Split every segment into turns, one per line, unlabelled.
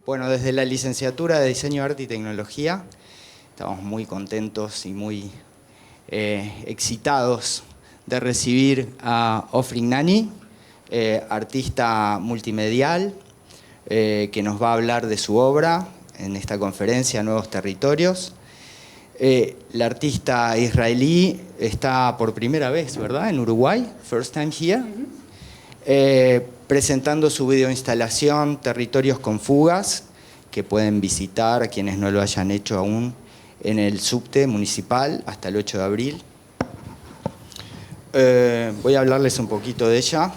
Bueno, desde la licenciatura de Diseño, Arte y Tecnología estamos muy contentos y muy excitados de recibir a Ofri Cnaani, artista multimedial, que nos va a hablar de su obra en esta conferencia Nuevos Territorios. La artista israelí está por primera vez, ¿verdad?, en Uruguay, first time here, presentando su videoinstalación Territorios con Fugas, que pueden visitar a quienes no lo hayan hecho aún en el subte municipal hasta el 8 de abril. Voy a hablarles un poquito de ella.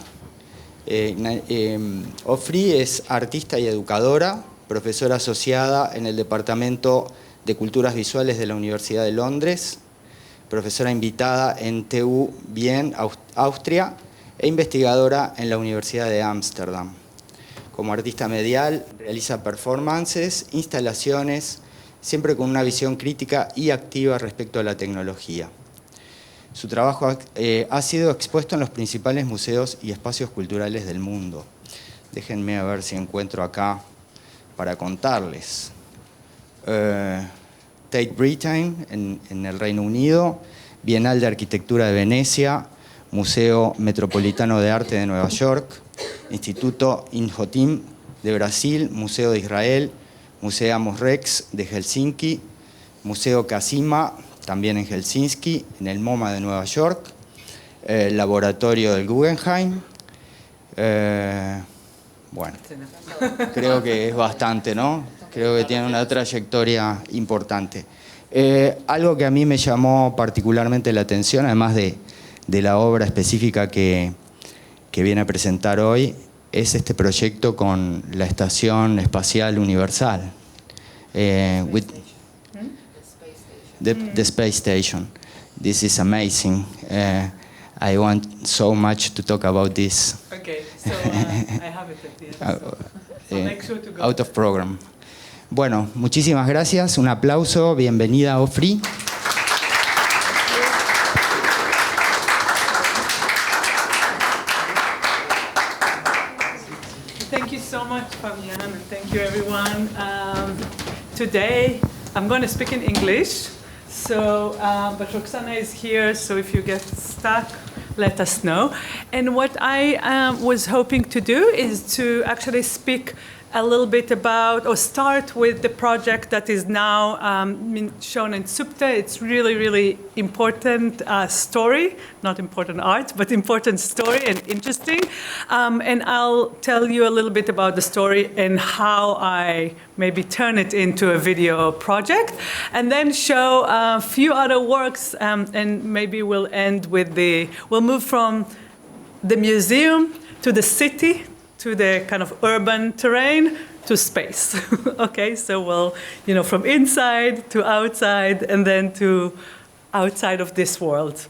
Ofri es artista y educadora, profesora asociada en el Departamento de Culturas Visuales de la Universidad de Londres, profesora invitada en TU Wien, Austria, e investigadora en la Universidad de Ámsterdam. Como artista medial, realiza performances, instalaciones, siempre con una visión crítica y activa respecto a la tecnología. Su trabajo ha sido expuesto en los principales museos y espacios culturales del mundo. Déjenme a ver si encuentro acá para contarles. Tate Britain en el Reino Unido, Bienal de Arquitectura de Venecia, Museo Metropolitano de Arte de Nueva York, Instituto Inhotim de Brasil, Museo de Israel, Museo Amos Rex de Helsinki, Museo Casima, también en Helsinki, en el MoMA de Nueva York, Laboratorio del Guggenheim. Bueno, creo que es bastante, ¿no? Creo que tiene una trayectoria importante. Algo que a mí me llamó particularmente la atención, además de la obra específica que viene a presentar hoy, es este proyecto con la Estación Espacial Universal. With the Space Station. This is amazing. I want so much to talk about this.
Okay, so I have it at the end. So make sure to go.
Out of program. Bueno, muchísimas gracias. Un aplauso. Bienvenida, Ofri.
Thank you so much, Fabian, and thank you, everyone. Today, I'm going to speak in English. So, but Roxana is here, so if you get stuck, let us know. And what I was hoping to do is to actually speak a little bit about, or start with the project that is now shown in Subte. It's really, really important story, not important art, but important story and interesting. And I'll tell you a little bit about the story and how I maybe turn it into a video project, and then show a few other works, and maybe we'll end with we'll move from the museum to the city, to the kind of urban terrain, to space. Okay, so we'll, from inside to outside, and then to outside of this world,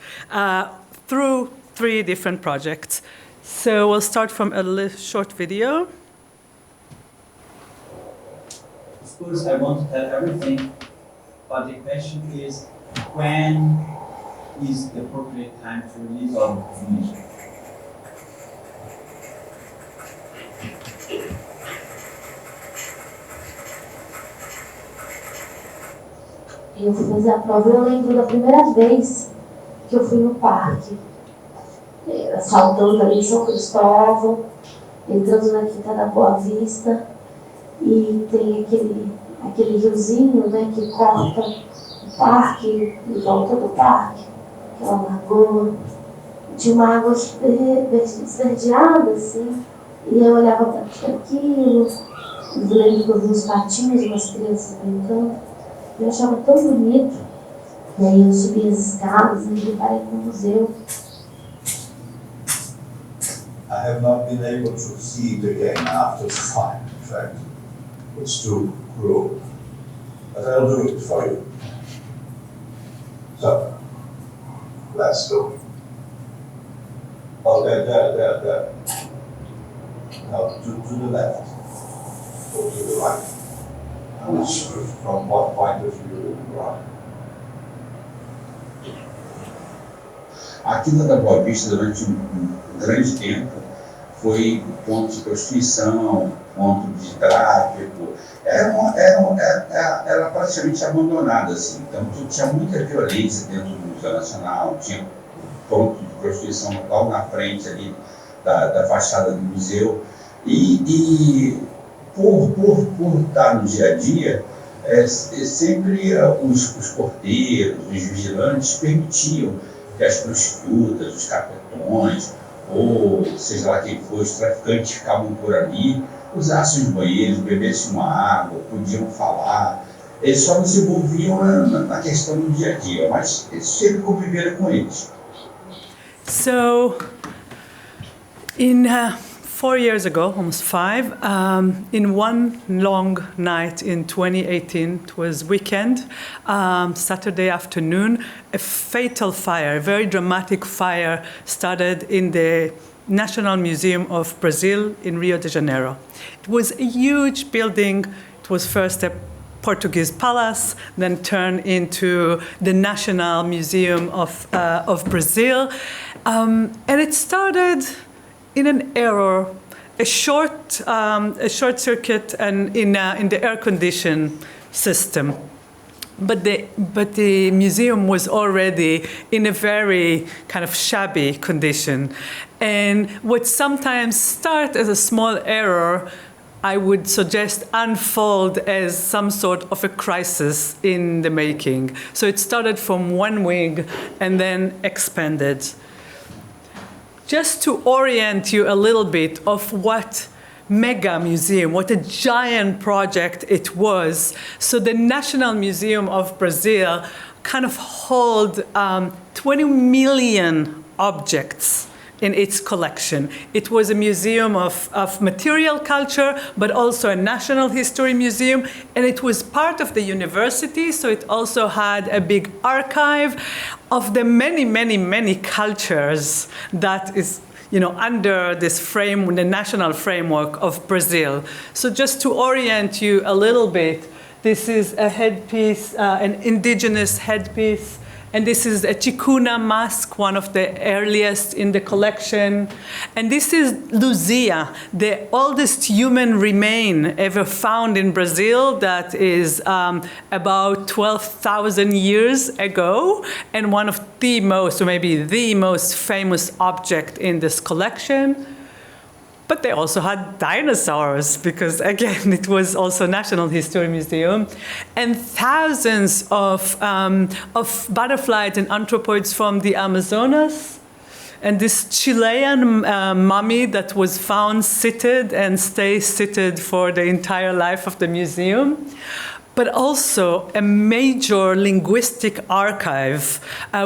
through 3 different projects. So we'll start from a short video.
Of course, I want to tell everything, but the question is, when is the appropriate time to release our information?
Eu fui fazer a prova e eu lembro da primeira vez que eu fui no parque, saltando ali em São Cristóvão, entrando na Quinta da Boa Vista, e tem aquele riozinho, né, que corta o parque, em volta do parque, aquela lagoa. Tinha uma água esverdeada, assim, e eu olhava para aquilo, lembro que eu vi uns patinhos, umas crianças brincando. Eu achava tão bonito. E aí eu subi as escadas e me parei no museu.
I have not been able to see it again after the time, in fact. It's too cruel. But I'll do it for you. So, let's go. Oh, there. Now, to the left. Or to the right. I'm not sure from what point of view you are.
A Quinta da Boa Vista, durante um grande tempo, foi ponto de prostituição, ponto de tráfico, era praticamente abandonada, assim. Então tinha muita violência dentro do Museu Nacional, tinha ponto de prostituição local na frente ali da fachada do museu. E por estar no dia a dia, sempre os porteiros, os vigilantes permitiam que as prostitutas, os capetões, ou seja lá quem for, os traficantes ficavam por ali, usassem os banheiros, bebessem uma água, podiam falar. Eles só não se envolviam na questão do dia a dia, mas eles sempre conviveram com eles.
So, in 4 years ago, almost 5, in one long night in 2018, it was weekend, Saturday afternoon, a fatal fire, a very dramatic fire started in the National Museum of Brazil in Rio de Janeiro. It was a huge building. It was first a Portuguese palace, then turned into the National Museum of Brazil. And it started in an error, a short circuit and in the air condition system. But the museum was already in a very kind of shabby condition. And what sometimes starts as a small error, I would suggest unfold as some sort of a crisis in the making. So it started from one wing and then expanded. Just to orient you a little bit of what mega museum, what a giant project it was. So the National Museum of Brazil kind of hold 20 million objects in its collection. It was a museum of material culture, but also a national history museum, and it was part of the university, so it also had a big archive of the many, many, many cultures that is under this frame, the national framework of Brazil. So just to orient you a little bit, this is a headpiece, an indigenous headpiece. And this is a Ticuna mask, one of the earliest in the collection. And this is Luzia, the oldest human remain ever found in Brazil that is about 12,000 years ago, and one of the most, or maybe the most famous object in this collection. But they also had dinosaurs, because again, it was also National History Museum, and thousands of butterflies and anthropoids from the Amazonas, and this Chilean mummy that was found seated and stays seated for the entire life of the museum. But also a major linguistic archive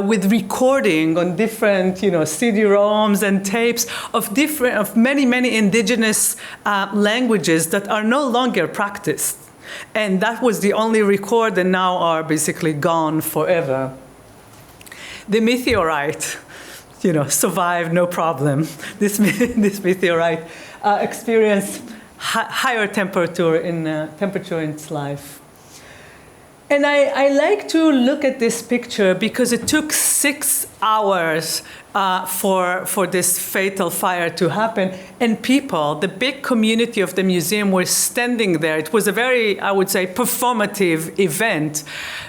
with recording on different, CD-ROMs and tapes of many indigenous languages that are no longer practiced. And that was the only record, and now are basically gone forever. The meteorite, survived no problem. This meteorite experienced higher temperature in its life. And I like to look at this picture because it took 6 hours for this fatal fire to happen. And people, the big community of the museum, were standing there. It was a very, I would say, performative event,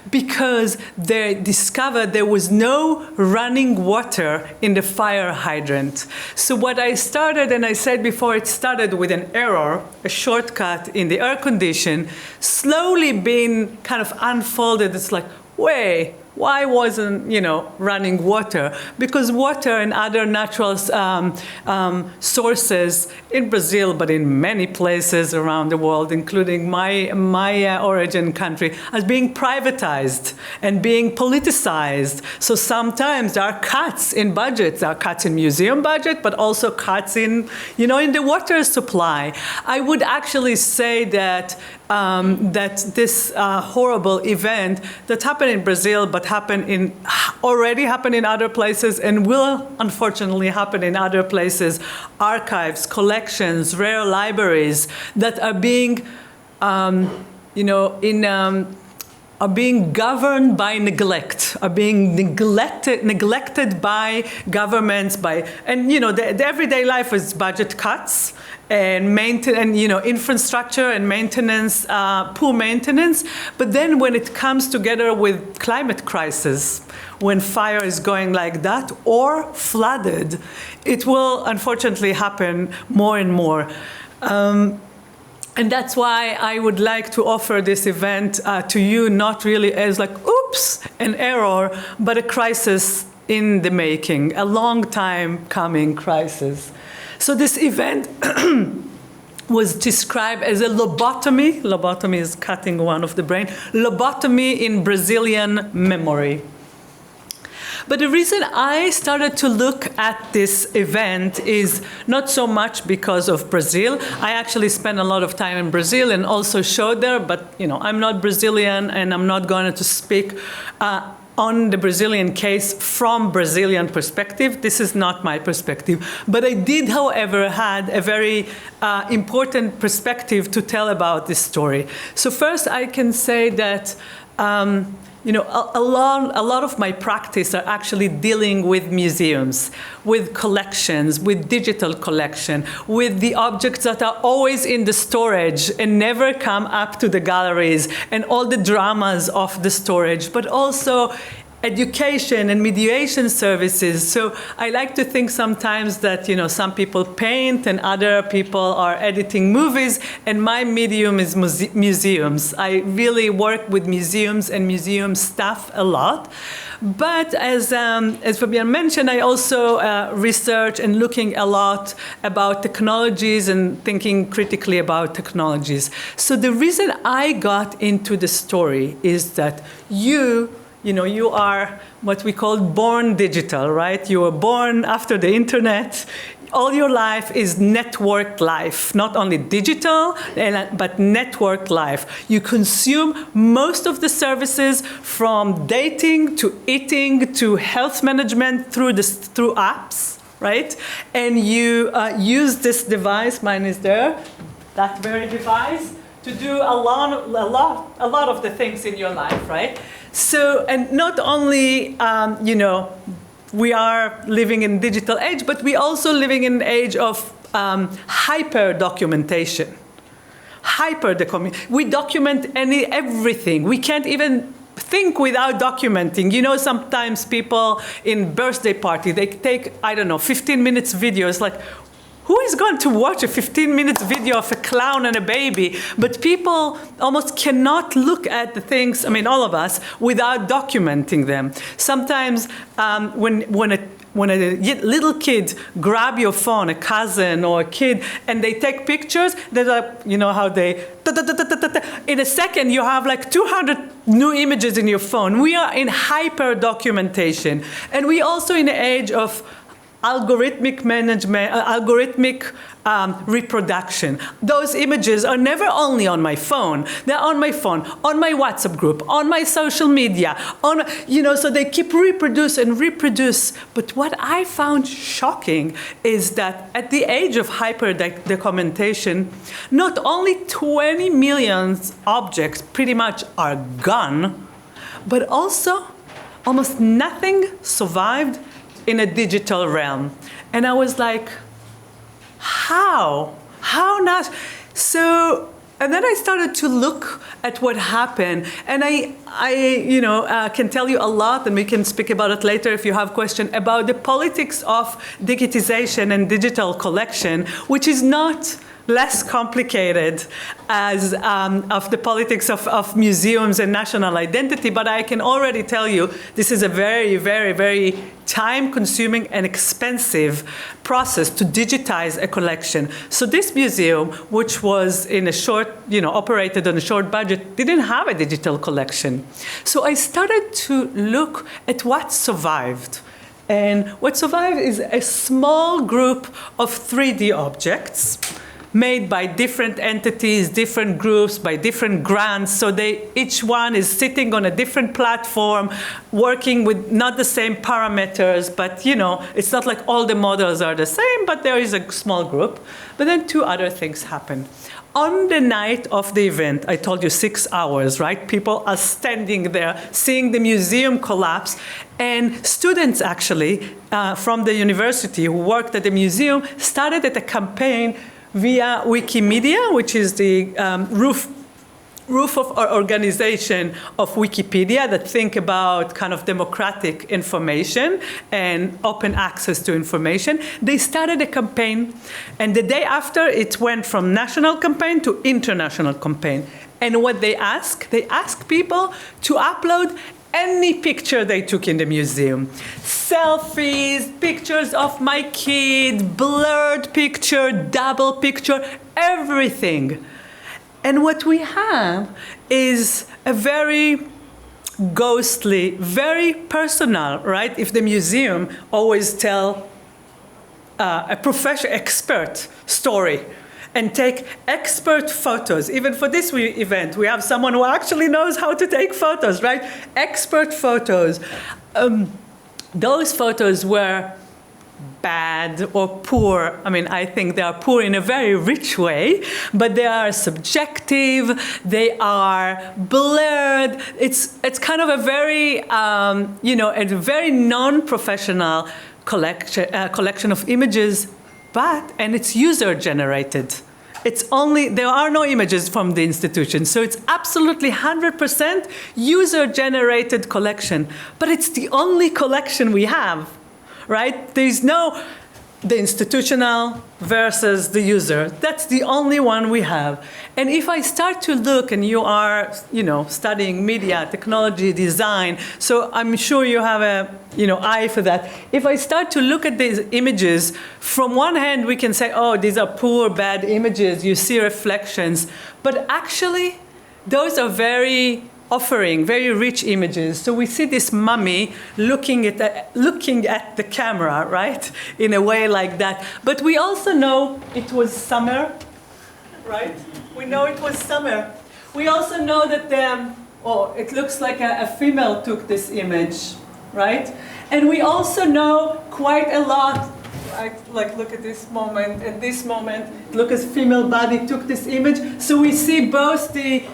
because they discovered there was no running water in the fire hydrant. So what I started, and I said before, it started with an error, a shortcut in the air condition, slowly being kind of unfolded. It's like, wait, why wasn't, running water? Because water and other natural sources in Brazil, but in many places around the world, including my origin country, are being privatized and being politicized. So sometimes there are cuts in budgets. There are cuts in museum budget, but also cuts in, in the water supply. I would actually say that this horrible event that happened in Brazil, but already happened in other places, and will unfortunately happen in other places, archives, collections, rare libraries that are being, are being governed by neglect, are being neglected by governments, and the everyday life is budget cuts and infrastructure and maintenance, poor maintenance. But then when it comes together with climate crisis, when fire is going like that or flooded, it will unfortunately happen more and more. And that's why I would like to offer this event to you, not really as like, oops, an error, but a crisis in the making, a long time coming crisis. So this event was described as a lobotomy. Lobotomy is cutting one of the brain. Lobotomy in Brazilian memory. But the reason I started to look at this event is not so much because of Brazil. I actually spent a lot of time in Brazil and also showed there, but I'm not Brazilian and I'm not going to speak on the Brazilian case from Brazilian perspective. This is not my perspective. But I did, however, had a very important perspective to tell about this story. So first I can say that a lot of my practice are actually dealing with museums, with collections, with digital collection, with the objects that are always in the storage and never come up to the galleries, and all the dramas of the storage, but also education and mediation services. So I like to think sometimes that some people paint and other people are editing movies, and my medium is museums. I really work with museums and museum staff a lot. But as Fabian mentioned, I also research and looking a lot about technologies and thinking critically about technologies. So the reason I got into the story is that you are what we call born digital, right? You were born after the internet. All your life is networked life, not only digital, but networked life. You consume most of the services from dating to eating to health management through apps, right? And you use this device, mine is there, that very device, to do a lot of the things in your life, right? So, and not only, we are living in digital age, but we also living in an age of hyper documentation. We document everything. We can't even think without documenting. Sometimes people in birthday party, they take, 15 minutes videos, like, who is going to watch a 15-minute video of a clown and a baby? But people almost cannot look at the things, all of us, without documenting them. Sometimes when a little kid grab your phone, a cousin or a kid, and they take pictures, they're like, how they, in a second you have like 200 new images in your phone. We are in hyper documentation. And we also in the age of algorithmic management, algorithmic reproduction. Those images are never only on my phone. They're on my phone, on my WhatsApp group, on my social media, so they keep reproduce. But what I found shocking is that at the age of hyper documentation, not only 20 million objects pretty much are gone, but also almost nothing survived in a digital realm. And I was like, how not? So, and then I started to look at what happened, and I can tell you a lot, and we can speak about it later if you have questions, about the politics of digitization and digital collection, which is not less complicated as of the politics of museums and national identity, but I can already tell you this is a very, very, very time-consuming and expensive process to digitize a collection. So this museum, which was in a short, operated on a short budget, didn't have a digital collection. So I started to look at what survived. And what survived is a small group of 3D objects made by different entities, different groups, by different grants. So each one is sitting on a different platform, working with not the same parameters, but it's not like all the models are the same, but there is a small group. But then two other things happen. On the night of the event, I told you 6 hours, right? People are standing there, seeing the museum collapse. And students actually from the university who worked at the museum started a campaign via Wikimedia, which is the roof of our organization of Wikipedia that think about kind of democratic information and open access to information. They started a campaign, and the day after it went from national campaign to international campaign. And what they ask people to upload any picture they took in the museum. Selfies, pictures of my kid, blurred picture, double picture, everything. And what we have is a very ghostly, very personal, right? If the museum always tell a professional expert story and take expert photos. Even for this event, we have someone who actually knows how to take photos, right? Expert photos. Those photos were bad or poor. I mean, I think they are poor in a very rich way, but they are subjective, they are blurred. It's kind of a very, a very non-professional collection of images, and it's user-generated. There are no images from the institution, so it's absolutely 100% user-generated collection. But it's the only collection we have. Right? There's no the institutional versus the user. That's the only one we have. And if I start to look, and you are, studying media, technology, design, so I'm sure you have a, eye for that. If I start to look at these images, from one hand we can say, oh, these are poor, bad images, you see reflections. But actually, those are very rich images. So we see this mummy looking at the camera, right? In a way like that. But we also know it was summer, right? We know it was summer. We also know that it looks like a female took this image, right? And we also know quite a lot. Look at this moment, at this moment, look as female body took this image. So we see both the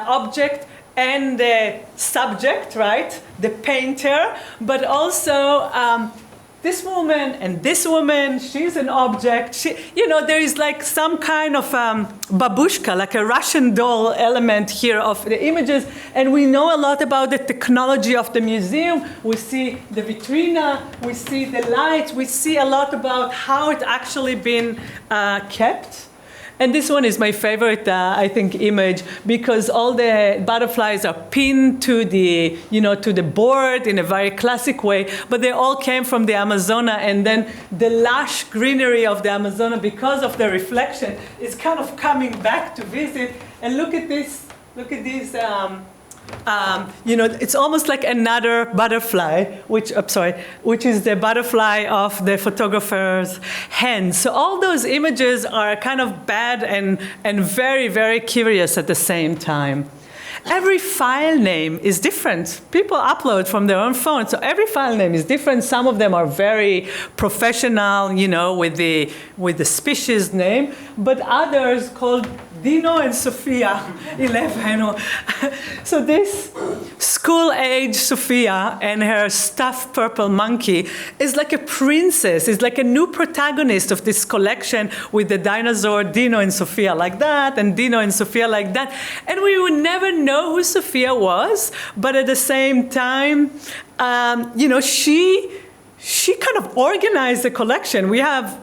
object and the subject, right? The painter, but also this woman and this woman, she's an object. There is like some kind of babushka, like a Russian doll element here of the images. And we know a lot about the technology of the museum. We see the vitrina, we see the lights, we see a lot about how it actually been kept. And this one is my favorite, I think, image, because all the butterflies are pinned to the board in a very classic way, but they all came from the Amazon, and then the lush greenery of the Amazon, because of the reflection, is kind of coming back to visit. And look at this, it's almost like another butterfly, which is the butterfly of the photographer's hand. So all those images are kind of bad and very, very curious at the same time. Every file name is different. People upload from their own phone, so every file name is different. Some of them are very professional, with the species name, but others called Dino and Sophia 11. So this school-age Sophia and her stuffed purple monkey is like a princess, is like a new protagonist of this collection with the dinosaur Dino and Sophia like that, and Dino and Sophia like that. And we would never know who Sophia was, but at the same time, she kind of organized the collection. We have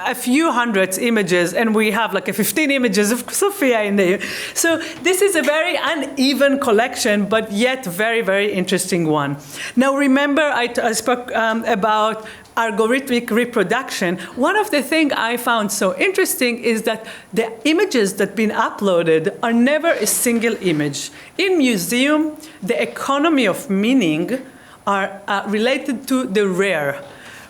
a few hundred images, and we have like 15 images of Sophia in there. So this is a very uneven collection, but yet very, very interesting one. Now remember, I spoke about algorithmic reproduction. One of the things I found so interesting is that the images that have been uploaded are never a single image. In museum, the economy of meaning are related to the rare.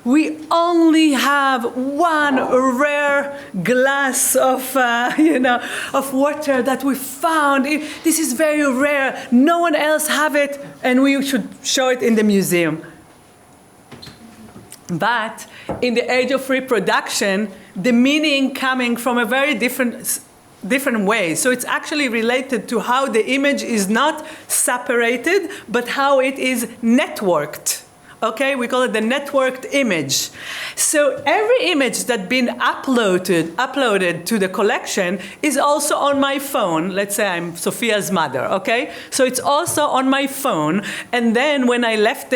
we only have one rare glass of, of water that we found. This is very rare. No one else have it, and we should show it in the museum. But in the age of reproduction, the meaning coming from a very different way. So it's actually related to how the image is not separated, but how it is networked. Okay, we call it the networked image. So every image that's been uploaded to the collection is also on my phone. Let's say I'm Sophia's mother, okay? So it's also on my phone. And then when I left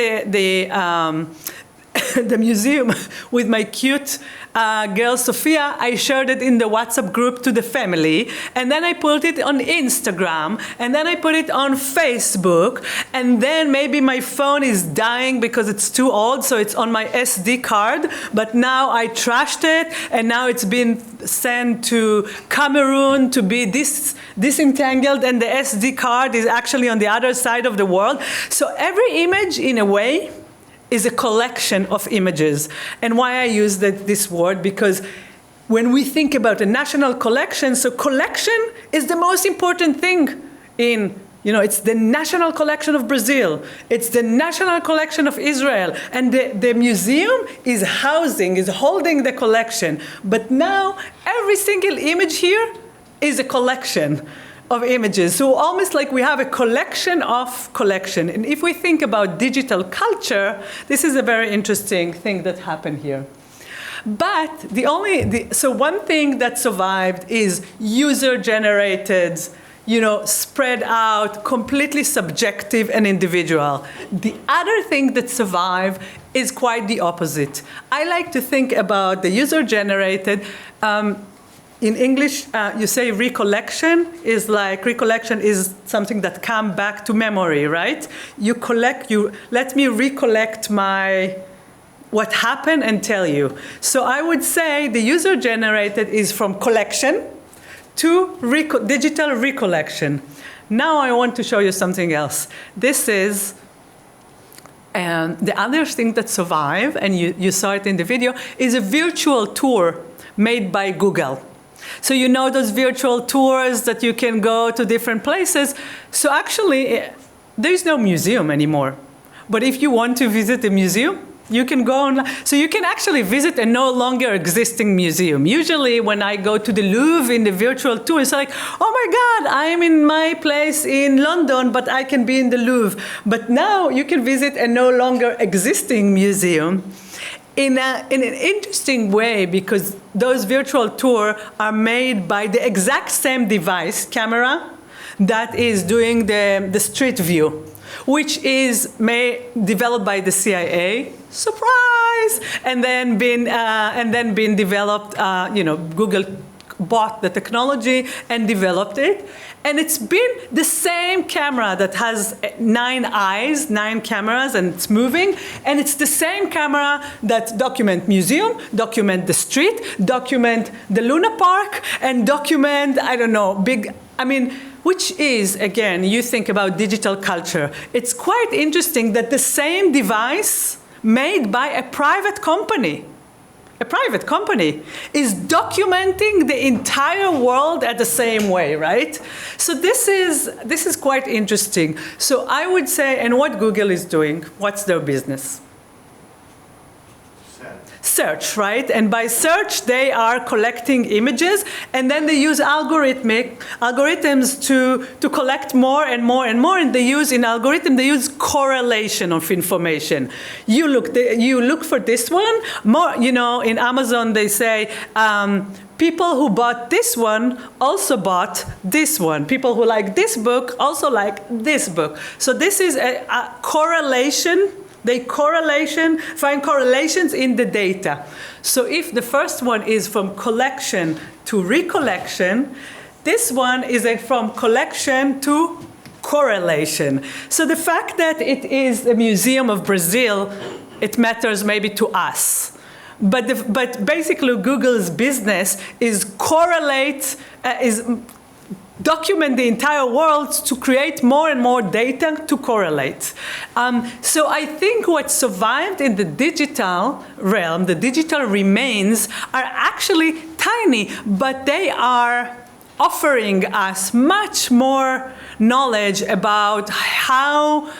the museum with my cute girl Sophia, I shared it in the WhatsApp group to the family, and then I put it on Instagram, and then I put it on Facebook, and then maybe my phone is dying because it's too old, so it's on my SD card, but now I trashed it, and now it's been sent to Cameroon to be disentangled, and the SD card is actually on the other side of the world. So every image, in a way, is a collection of images. And why I use this word, because when we think about a national collection, so collection is the most important thing in, it's the national collection of Brazil, it's the national collection of Israel, and the museum is holding the collection. But now every single image here is a collection of images. So almost like we have a collection of collection. And if we think about digital culture, this is a very interesting thing that happened here. But so one thing that survived is user-generated, spread out, completely subjective and individual. The other thing that survived is quite the opposite. I like to think about the user-generated. In English, you say recollection is something that comes back to memory, right? You let me recollect what happened and tell you. So I would say the user-generated is from collection to digital recollection. Now I want to show you something else. This is the other thing that survived, and you saw it in the video, is a virtual tour made by Google. So those virtual tours that you can go to different places. So actually, there is no museum anymore. But if you want to visit a museum, you can go online. So you can actually visit a no longer existing museum. Usually when I go to the Louvre in the virtual tour, it's like, oh my God, I'm in my place in London, but I can be in the Louvre. But now you can visit a no longer existing museum in an interesting way, because those virtual tours are made by the exact same device, camera, that is doing the street view, which is developed by the CIA, surprise, and then been developed, Google bought the technology and developed it. And it's been the same camera that has 9 eyes, 9 cameras, and it's moving. And it's the same camera that document museum, document the street, document the Luna Park, and document, which is, again, you think about digital culture. It's quite interesting that the same device made by a private company is documenting the entire world at the same way, right? So this is quite interesting. So I would say, and what Google is doing, what's their business? Search, right? And by search, they are collecting images, and then they use algorithms to collect more and more and more. And they use correlation of information. You look for this one more. In Amazon they say people who bought this one also bought this one. People who like this book also like this book. So this is a correlation. They find correlations in the data. So if the first one is from collection to recollection, this one is from collection to correlation. So the fact that it is a museum of Brazil, it matters maybe to us. But basically Google's business is document the entire world to create more and more data to correlate. So I think what survived in the digital realm, the digital remains, are actually tiny, but they are offering us much more knowledge about how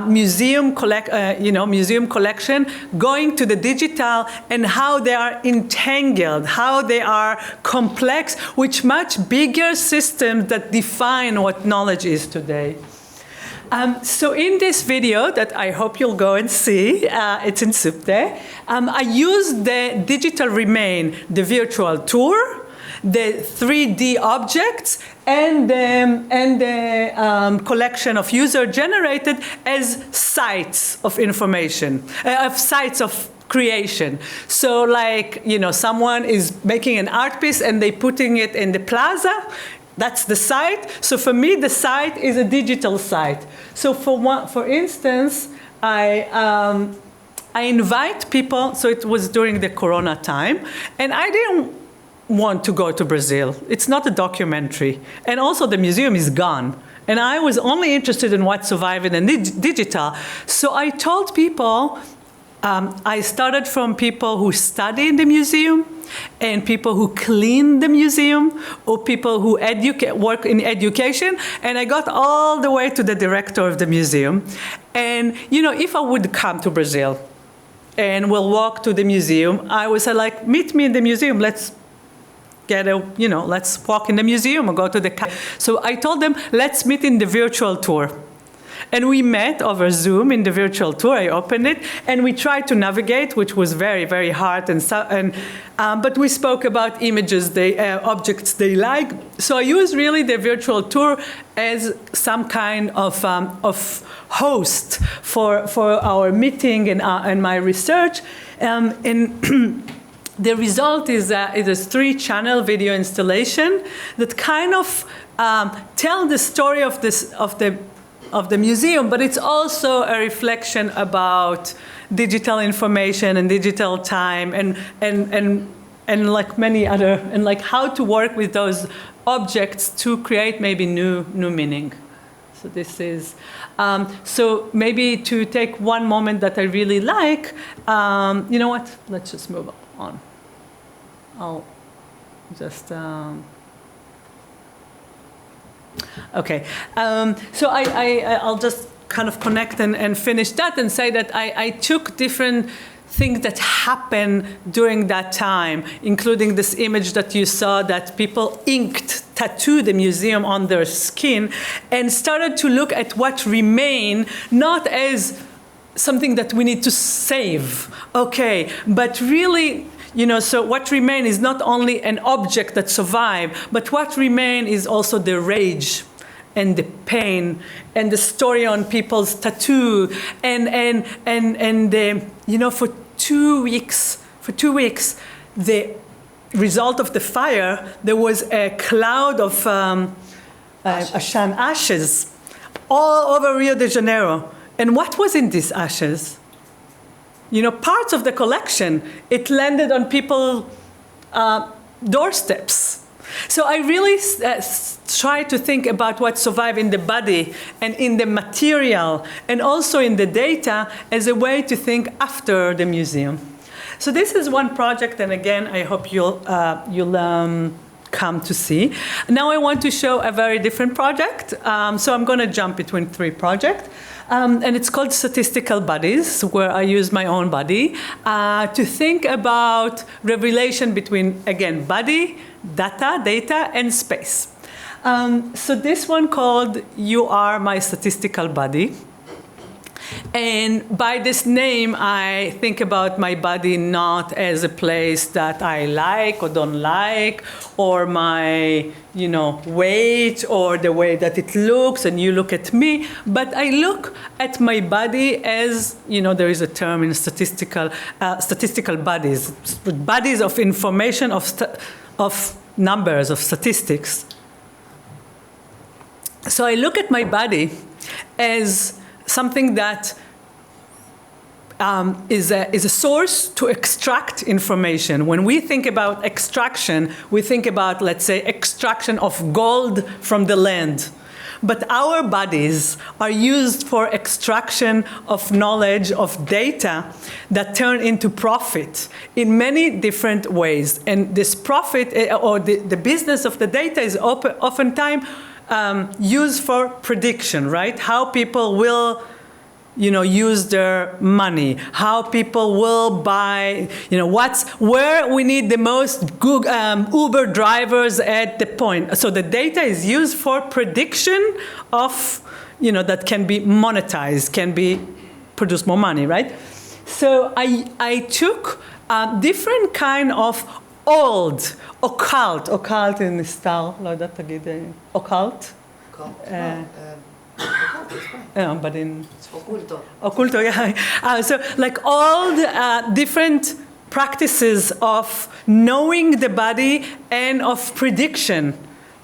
museum collection going to the digital, and how they are entangled, how they are complex, with much bigger systems that define what knowledge is today. So in this video that I hope you'll go and see, it's in Supte, I used the digital remain, the virtual tour, the 3D objects, and the collection of user-generated as sites of information, of sites of creation. So like, someone is making an art piece and they're putting it in the plaza. That's the site. So for me, the site is a digital site. So for instance, I invite people, so it was during the Corona time, and I didn't want to go to Brazil. It's not a documentary. And also the museum is gone. And I was only interested in what survived in the digital. So I told people, I started from people who study in the museum, and people who clean the museum, or people who work in education, and I got all the way to the director of the museum. And if I would come to Brazil and we'll walk to the museum, I would say, like, meet me in the museum, let's walk in the museum or go to the So I told them, let's meet in the virtual tour. And we met over Zoom in the virtual tour. I opened it, and we tried to navigate, which was very, very hard. But we spoke about images, objects they like. So I used really the virtual tour as some kind of host for our meeting and my research. The result is a 3-channel video installation that kind of tell the story of the museum, but it's also a reflection about digital information and digital time and like many other, and like how to work with those objects to create maybe new meaning. So this is, so maybe to take one moment that I really like, you know what, let's just move on. I'll just, okay. So I'll just kind of connect and finish that and say that I took different things that happened during that time, including this image that you saw that people tattooed the museum on their skin, and started to look at what remained, not as something that we need to save, okay, but really, so what remains is not only an object that survived, but what remains is also the rage and the pain and the story on people's tattoo, and for 2 weeks, the result of the fire, there was a cloud of ashes all over Rio de Janeiro. And what was in these ashes? Parts of the collection, it landed on people's doorsteps. So I really try to think about what survived in the body and in the material and also in the data as a way to think after the museum. So this is one project, and again, I hope you'll come to see. Now I want to show a very different project. So I'm going to jump between 3 projects. And it's called Statistical Bodies, where I use my own body to think about the relation between, again, body, data, and space. So this one called You Are My Statistical Body. And by this name, I think about my body not as a place that I like or don't like, or my, weight, or the way that it looks, and you look at me. But I look at my body as, there is a term in statistical bodies, bodies of information, of numbers, of statistics. So I look at my body as something that is a source to extract information. When we think about extraction, we think about, let's say, extraction of gold from the land. But our bodies are used for extraction of knowledge, of data that turn into profit in many different ways. And this profit, or the business of the data, is oftentimes used for prediction, right? How people will use their money, how people will buy, where we need the most Uber drivers at the point. So the data is used for prediction of, that can be monetized, can be produce more money, right? So I took different kind of old, occult in style, occult. But in occulto, yeah. So like all the different practices of knowing the body and of prediction,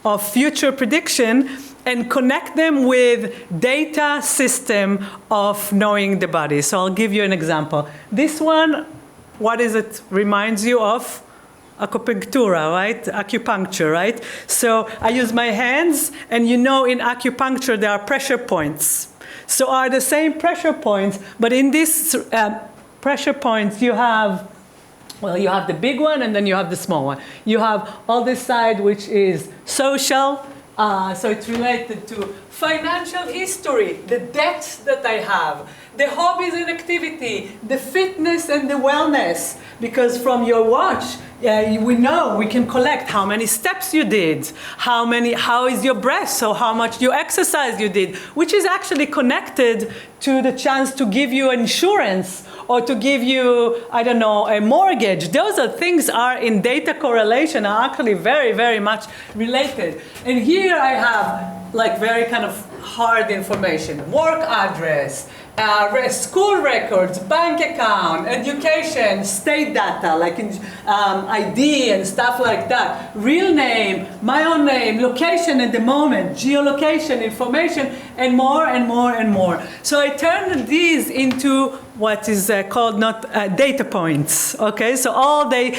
of future prediction, and connect them with data system of knowing the body. So I'll give you an example. This one, what is it reminds you of? Acupunctura, right? Acupuncture, right? So I use my hands, and in acupuncture there are pressure points. So are the same pressure points, but in these pressure points you have the big one and then you have the small one. You have on this side, which is social, so it's related to financial history, the debt that I have, the hobbies and activity, the fitness and the wellness. Because from your watch, we can collect how many steps you did, how is your breath, so how much you exercise you did, which is actually connected to the chance to give you insurance or to give you, a mortgage. Those are things are in data correlation, are actually very, very much related. And here I have like very kind of hard information, work address, school records, bank account, education, state data, like ID and stuff like that, real name, my own name, location at the moment, geolocation information, and more and more and more. So I turned these into what is called data points. Okay, so all they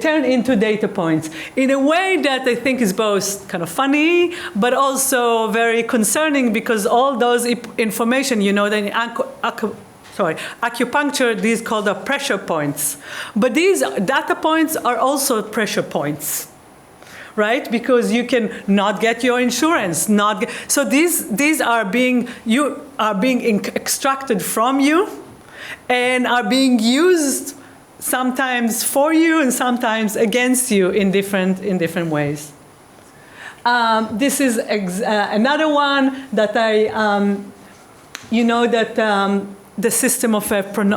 turn into data points in a way that I think is both kind of funny but also very concerning, because all those information, acupuncture, these called the pressure points. But these data points are also pressure points, right? Because you can not get your insurance, so these are being extracted from you, and are being used sometimes for you and sometimes against you in different ways. This is another one that the system of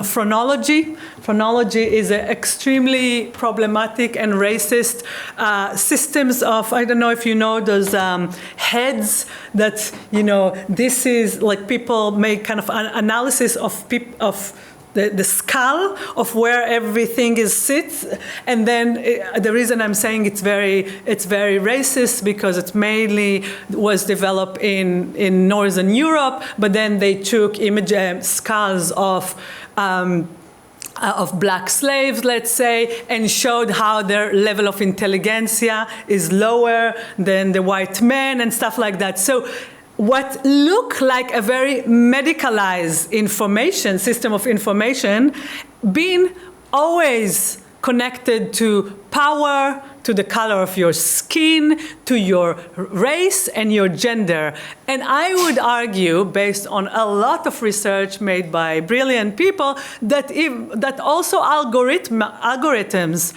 phrenology. Phrenology is an extremely problematic and racist systems of, I don't know if you know those heads that, this is like people make kind of an analysis of the skull of where everything sits, and then the reason I'm saying it's very racist because it mainly was developed in Northern Europe, but then they took skulls of black slaves, let's say, and showed how their level of intelligentsia is lower than the white men and stuff like that. So what looked like a very medicalized system of information, being always connected to power, to the color of your skin, to your race and your gender. And I would argue, based on a lot of research made by brilliant people, that also algorithms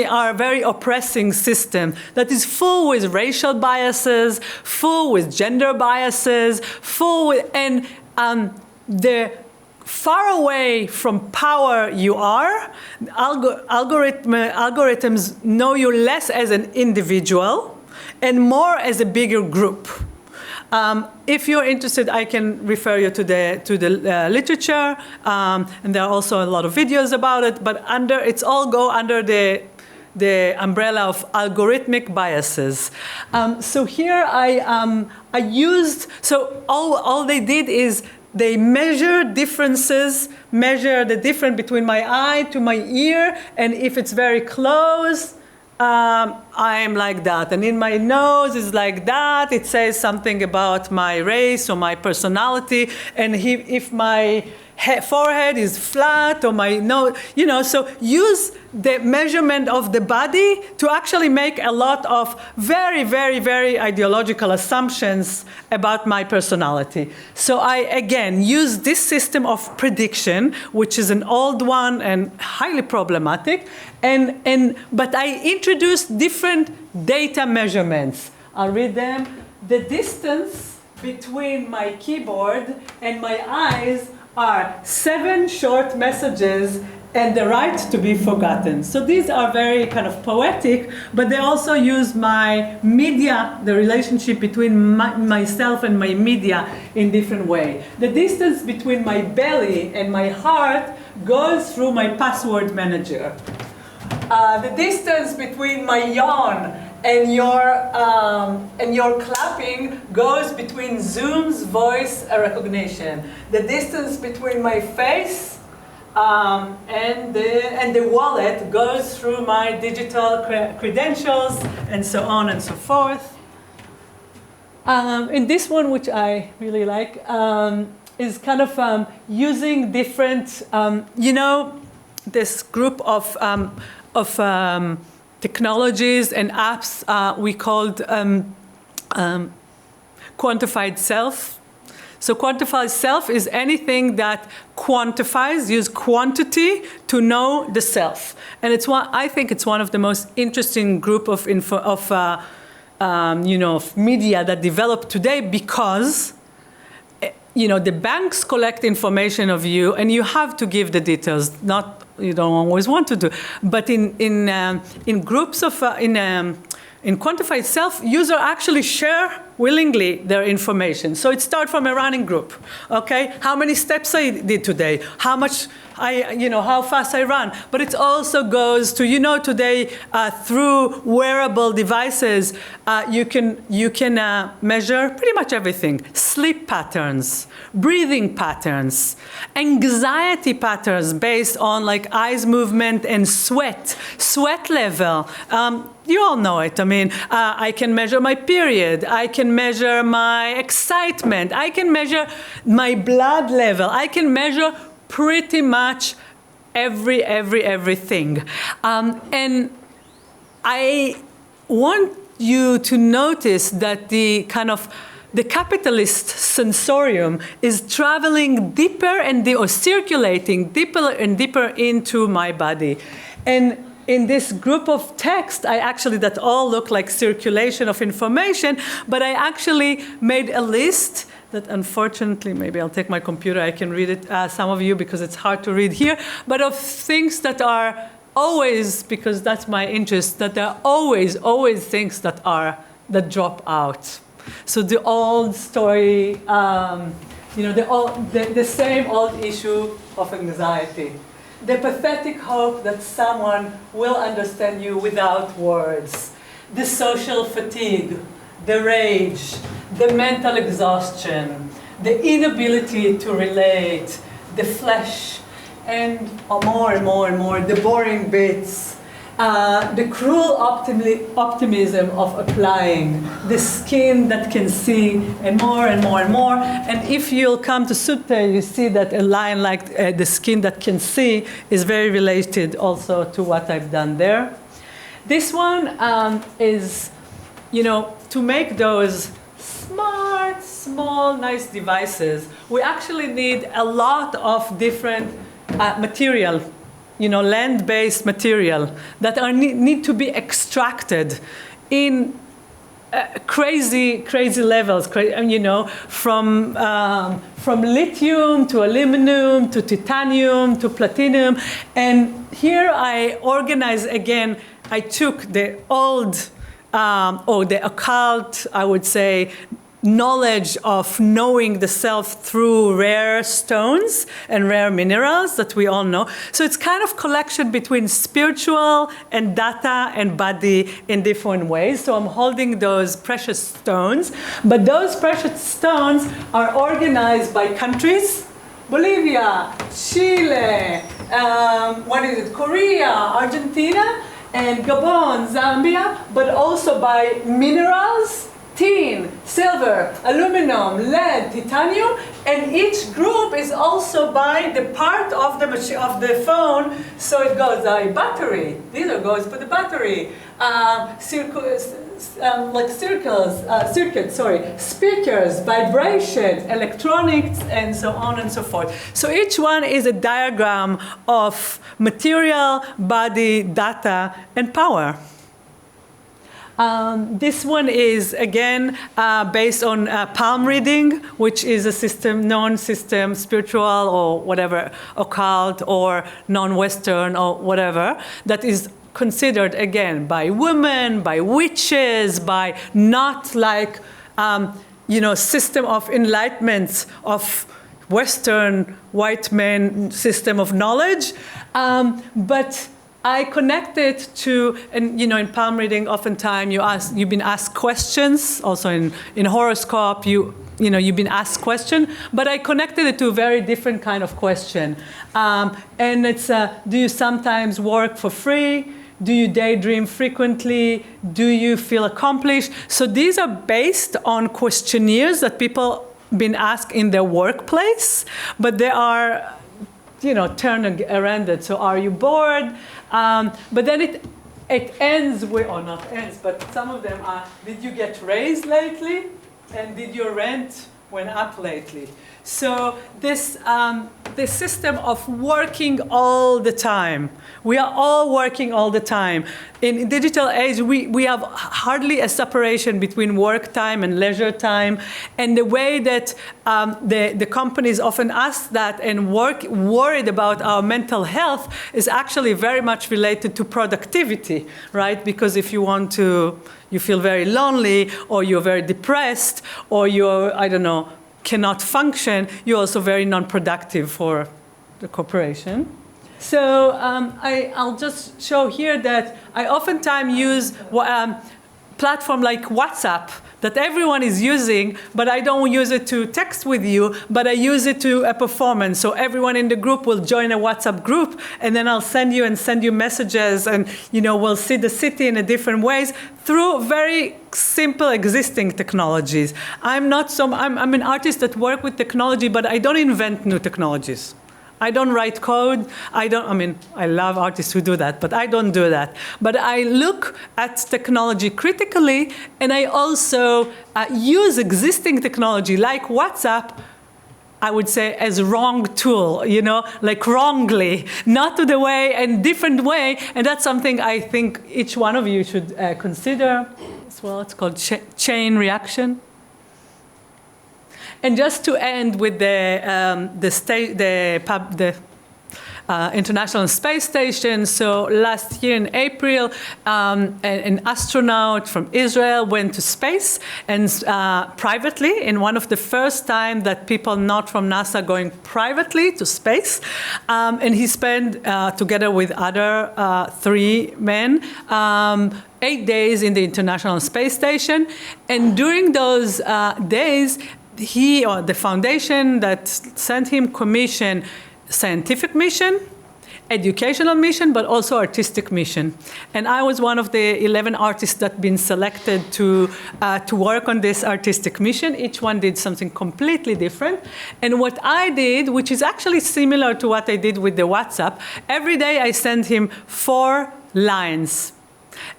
are a very oppressing system that is full with racial biases, full with gender biases, the far away from power you are, algorithms know you less as an individual and more as a bigger group. If you're interested, I can refer you to the literature, and there are also a lot of videos about it. But it's all go under the umbrella of algorithmic biases. So here I used, so all they did is they measure differences, measure the difference between my eye to my ear, and if it's very close, I'm like that. And in my nose is like that. It says something about my race or my personality. And if my forehead is flat or my nose, so use the measurement of the body to actually make a lot of very, very, very ideological assumptions about my personality. So I, again, use this system of prediction, which is an old one and highly problematic, but I introduced different data measurements. I'll read them. The distance between my keyboard and my eyes are 7 short messages and the right to be forgotten. So these are very kind of poetic, but they also use my media, the relationship between myself and my media in different way. The distance between my belly and my heart goes through my password manager. The distance between my yawn and your clapping goes between Zoom's voice recognition. The distance between my face and the wallet goes through my digital credentials, and so on and so forth. And this one, which I really like, is kind of using different, this group of technologies and apps we called quantified self. So quantified self is anything that quantifies, use quantity to know the self. And I think it's one of the most interesting group of media that developed today, because the banks collect information of you and you have to give the details, you don't always want to do. But in groups of, in quantified self, users actually share willingly their information. So it starts from a running group, okay? How many steps I did today? How much how fast I run? But it also goes to, today through wearable devices, you can measure pretty much everything. Sleep patterns, breathing patterns, anxiety patterns based on like eyes movement and sweat level. You all know it. I mean, I can measure my period. I can measure my excitement. I can measure my blood level. I can measure pretty much everything. And I want you to notice that the capitalist sensorium is traveling deeper or circulating deeper and deeper into my body. And in this group of text, that all look like circulation of information, but I actually made a list that, unfortunately, maybe I'll take my computer, I can read it, some of you, because it's hard to read here, but of things that are always, because that's my interest, that there are always things that drop out. So the old story, the same old issue of anxiety. The pathetic hope that someone will understand you without words. The social fatigue, the rage, the mental exhaustion, the inability to relate, the flesh, and more and more, the boring bits, the cruel optimism of applying, the skin that can see, and more. And if you'll come to Sutta, you see that a line like the skin that can see is very related also to what I've done there. This one is, to make those smart, small, nice devices, we actually need a lot of different material, land-based material that need to be extracted in crazy levels, from lithium to aluminum to titanium to platinum. And here I organize again. I took the old, or the occult, I would say, knowledge of knowing the self through rare stones and rare minerals that we all know. So it's kind of collection between spiritual and data and body in different ways. So I'm holding those precious stones, but those precious stones are organized by countries. Bolivia, Chile, Korea, Argentina, and Gabon, Zambia, but also by minerals, tin, silver, aluminum, lead, titanium, and each group is also by the part of the phone. So it goes battery. These are goes for the battery. Circuits, speakers, vibration, electronics, and so on and so forth. So each one is a diagram of material, body, data, and power. This one is, again, based on palm reading, which is a system, non-system, spiritual or whatever, occult or non-Western or whatever, that is considered, again, by women, by witches, by not like, system of enlightenment of Western white men system of knowledge, but I connect it to, and in palm reading, oftentimes you've been asked questions. Also in horoscope, you've been asked question, but I connected it to a very different kind of question. And it's, do you sometimes work for free? Do you daydream frequently? Do you feel accomplished? So these are based on questionnaires that people been asked in their workplace, but they are, turned around it. So are you bored? But then it ends with, or not ends, but some of them are, did you get raised lately? And did your rent went up lately? So this system of working all the time, we are all working all the time. In digital age, we have hardly a separation between work time and leisure time. And the way that the companies often ask that and worried about our mental health is actually very much related to productivity, right? Because if you feel very lonely, or you're very depressed, or you're, cannot function, you're also very non-productive for the corporation. So I'll just show here that I oftentimes use platform like WhatsApp that everyone is using, but I don't use it to text with you, but I use it to a performance. So everyone in the group will join a WhatsApp group, and then I'll send you messages, and we'll see the city in a different ways through very simple existing technologies. I'm an artist that work with technology, but I don't invent new technologies. I don't write code. I love artists who do that, but I don't do that. But I look at technology critically, and I also use existing technology like WhatsApp, I would say, as wrong tool, like wrongly, not to the way, and different way. And that's something I think each one of you should consider as well. It's called chain reaction. And just to end with the International Space Station. So last year in April, an astronaut from Israel went to space, and privately, in one of the first time that people not from NASA going privately to space. And he spent, together with other 3 men, 8 days in the International Space Station. And during those days, he, or the foundation that sent him, commissioned scientific mission, educational mission, but also artistic mission. And I was one of the 11 artists that been selected to work on this artistic mission. Each one did something completely different. And what I did, which is actually similar to what I did with the WhatsApp, every day I sent him 4 lines.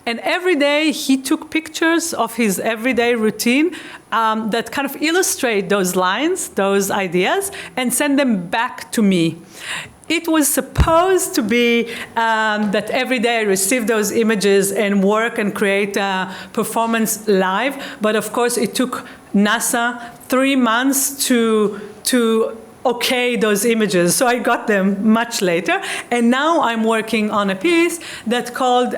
And every day he took pictures of his everyday routine that kind of illustrate those lines, those ideas, and send them back to me. It was supposed to be that every day I receive those images and work and create a performance live. But of course, it took NASA 3 months to okay those images. So I got them much later. And now I'm working on a piece that's called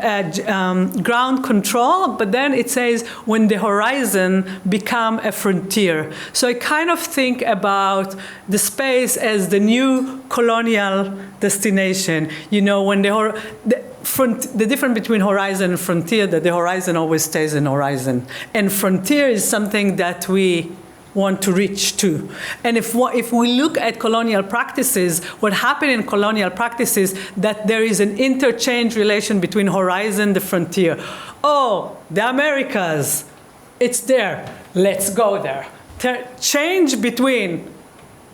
ground control, but then it says when the horizon become a frontier. So I kind of think about the space as the new colonial destination. You know, when the difference between horizon and frontier, that the horizon always stays an horizon. And frontier is something that we want to reach to. And if we look at colonial practices, what happened in colonial practices, that there is an interchange relation between horizon and the frontier. Oh, the Americas, it's there, let's go there. Change between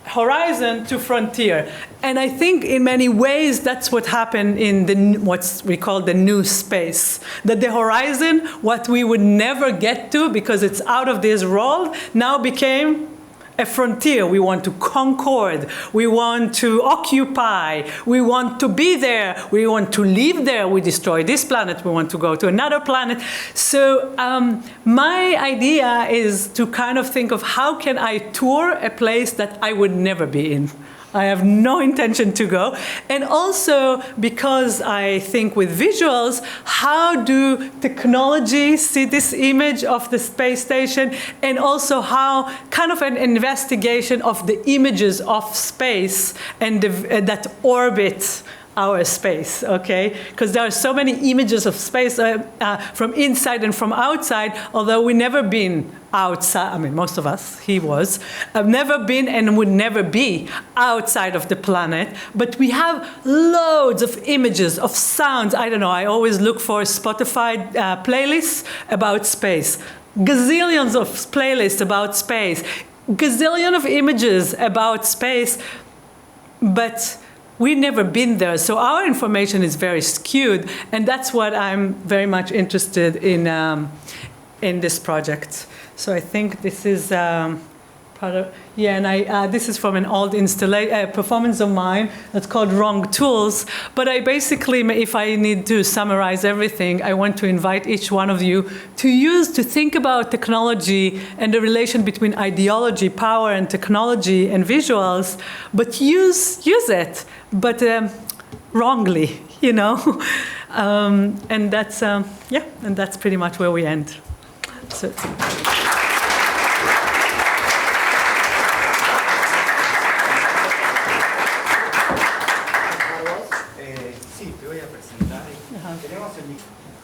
horizon to frontier. And I think in many ways that's what happened in what we call the new space. That the horizon, what we would never get to because it's out of this world, now became a frontier. We want to concord, we want to occupy, we want to be there, we want to live there. We destroy this planet, we want to go to another planet. So my idea is to kind of think of how can I tour a place that I would never be in. I have no intention to go. And also because I think with visuals, how do technology see this image of the space station, and also how kind of an investigation of the images of space and that orbit our space, okay? Because there are so many images of space from inside and from outside, although we've never been outside. I mean, most of us, he was, have never been and would never be outside of the planet. But we have loads of images, of sounds. I don't know, I always look for Spotify playlists about space. Gazillions of playlists about space. Gazillion of images about space. But we've never been there, so our information is very skewed, and that's what I'm very much interested in this project. So I think this is part of, yeah, and this is from an old performance of mine that's called Wrong Tools. But I basically, if I need to summarize everything, I want to invite each one of you to think about technology and the relation between ideology, power, and technology and visuals, but use it, but wrongly, you know. And that's yeah, and that's pretty much where we end. So.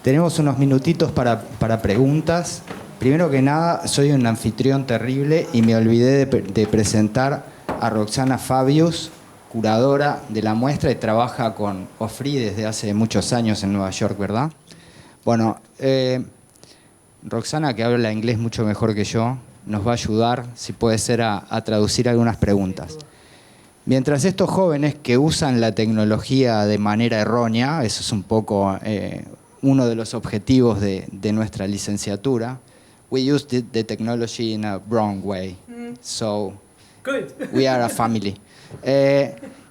Tenemos unos minutitos para preguntas. Primero que nada, soy un anfitrión terrible y me olvidé de presentar a Roxana Fabius, curadora de la muestra y trabaja con Ofri desde hace muchos años en Nueva York, ¿verdad? Bueno, Roxana, que habla inglés mucho mejor que yo, nos va a ayudar, si puede ser, a traducir algunas preguntas. Mientras estos jóvenes que usan la tecnología de manera errónea, eso es un poco uno de los objetivos de nuestra licenciatura, we use the technology in a wrong way. So,
good.
We are a family.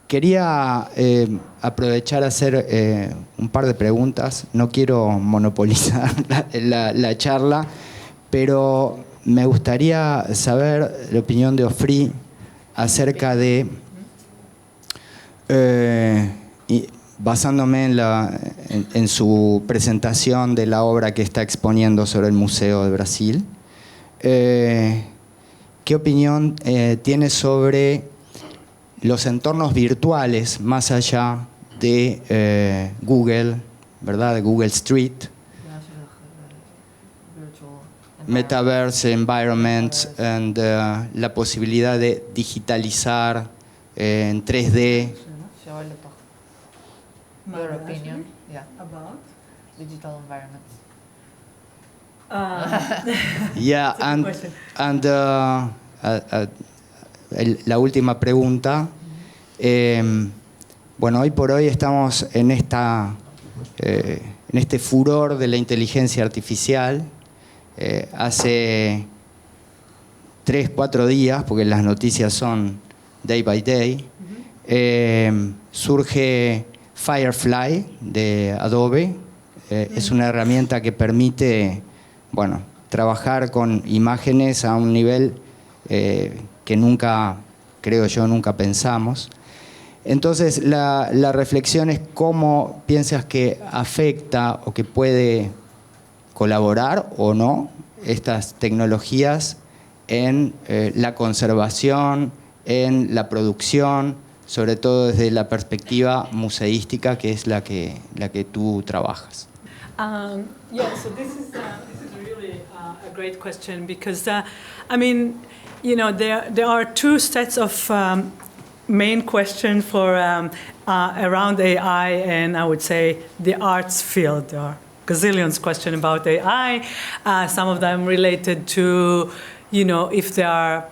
Quería aprovechar a hacer un par de preguntas. No quiero monopolizar la charla, pero me gustaría saber la opinión de Ofri acerca de, basándome en su presentación de la obra que está exponiendo sobre el Museo de Brasil, ¿qué opinión tiene sobre los entornos virtuales más allá de Google, ¿verdad? De Google Street, Metaverse Environments, and la posibilidad de digitalizar en 3D?
Your opinion, yeah,
About?
digital environments.
Yeah, and la última pregunta. Bueno, hoy por hoy estamos en este furor de la inteligencia artificial. Hace 3-4 días, porque las noticias son day by day, surge Firefly de Adobe. Es una herramienta que permite, bueno, trabajar con imágenes a un nivel que nunca creo yo, nunca pensamos. Entonces, la reflexión es cómo piensas que afecta o que puede colaborar o no estas tecnologías en la conservación, en la producción, sobre todo desde la perspectiva museística, que es la que tú trabajas.
Yeah, so this is really a great question because, I mean, you know, there are two sets of main questions for around AI and I would say the arts field. There are gazillions questions about AI. Some of them related to, you know, if there are,